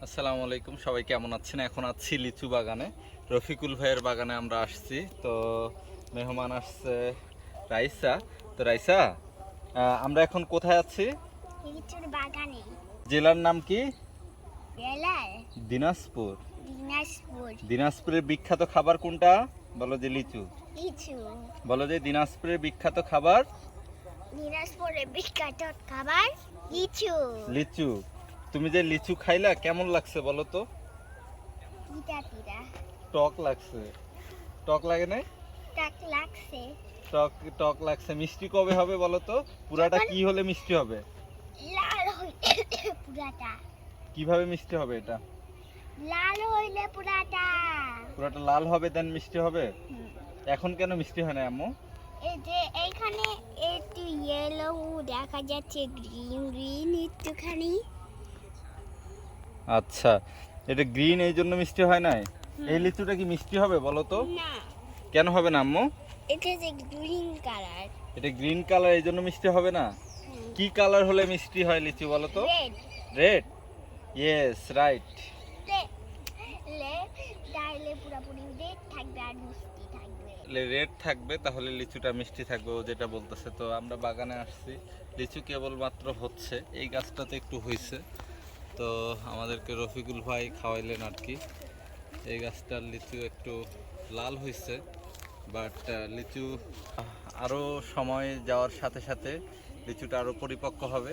আসসালামু আলাইকুম, সবাই কেমন আছেন? এখন আছি লিচু বাগানে, রফিকুল ভাইয়ের বাগানে আমরা আসছি। তো মেহমান আসছে রাইসা। তো রাইসা, আমরা এখন কোথায় আছি? লিচুর বাগানে। জেলার নাম কি? জেলার দিনাজপুর। দিনাজপুর। দিনাজপুরের বিখ্যাত খাবার কোনটা? বলো যে লিচু। লিচু। বলো যে দিনাজপুরের বিখ্যাত খাবার। দিনাজপুরের বিখ্যাত খাবার লিচু। লিচু। তুমি যে লিচু খাইলা কেমন লাগছে বলো তো? তিতা তিতা। টক লাগছে। টক লাগে না? টাক লাগছে। টক টক লাগছে। মিষ্টি কবে হবে বলো তো? পুরাটা যখন কি হলে মিষ্টি হবে? লাল হইলে পুরাটা। কিভাবে মিষ্টি হবে এটা? লাল হইলে পুরাটা। পুরাটা লাল হবে দেন মিষ্টি হবে? হুম। এখন কেন মিষ্টি হয় না আম্মু? এই যে এইখানে একটু ইয়েলো দেখা যাচ্ছে, গ্রিন গ্রিন একটুখানি। আচ্ছা, এটা গ্রিন এই জন্য মিষ্টি হয় নাই। হুম। এই লিচুটা কি মিষ্টি হবে বলো তো? না, কেন হবে না আম্মু? এটা যে গ্রিন কালার। এটা গ্রিন কালার এই জন্য মিষ্টি হবে না? কি কালার হলে মিষ্টি হয় লিচু বলো তো? রেড। রেড। Yes, right. ডাইলে পুরাপুরি রেড থাকবে আর মিষ্টি থাকবে। রেড থাকবে তাহলে লিচুটা মিষ্টি থাকবে, ও যেটা বলতেছে। তো আমরা বাগানে আসছি, লিচু কেবলমাত্র হচ্ছে, এই গাছটাতে একটু হয়েছে। তো আমাদেরকে রফিকুল ভাই খাওয়াইলেন আর কি। এই গাছটার লিচু একটু লাল হয়েছে, বাট লিচু আরও সময় যাওয়ার সাথে সাথে লিচুটা আরও পরিপক্ক হবে।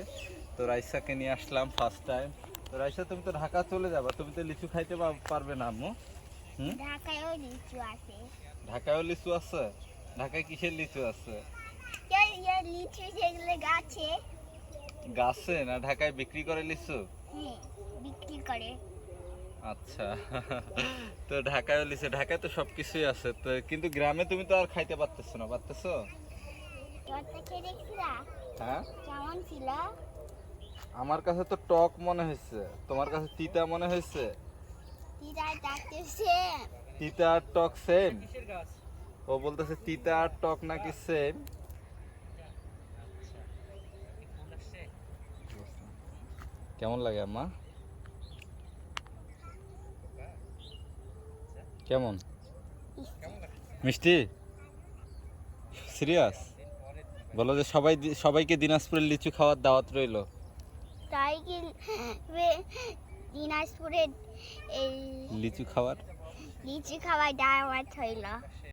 তো রাইসাকে নিয়ে আসলাম ফার্স্ট টাইম। তো রাইসা, তুমি তো ঢাকা চলে যাবা, তুমি তো লিচু খাইতে পারবে না আম্মু। হুম, ঢাকায়ও লিচু আছে। ঢাকায়ও লিচু আছে? ঢাকায় কিসের লিচু আছে? লিচু যেগুলো গাছে, গাছে না ঢাকায় বিক্রি করে লিচু? হ্যাঁ, বিক্রি করে। আচ্ছা। তো ঢাকায়ও লিচু, ঢাকায় তো সবকিছুই আছে তো, কিন্তু গ্রামে তুমি তো আর খাইতে পারতেছো না, পারতেছো? তোরটা খেয়ে দেখছিলা হ্যাঁ, কেমন ছিল? আমার কাছে তো টক মনে হয়েছে, তোমার কাছে তিতা মনে হয়েছে? তিতার ডাকতেছে। তিতা আর টক সেম? ও বলতেছে তিতা আর টক নাকি সেম। কেমন লাগে আম্মা? কেমন? মিষ্টি? সিরিয়াস? বলো যে সবাইকে দিনাজপুরের লিচু খাওয়ার দাওয়াত রইলো। তাই কি দিনাজপুরের এই লিচু খাওয়ার লিচু খাওয়ার দাওয়াত হইল।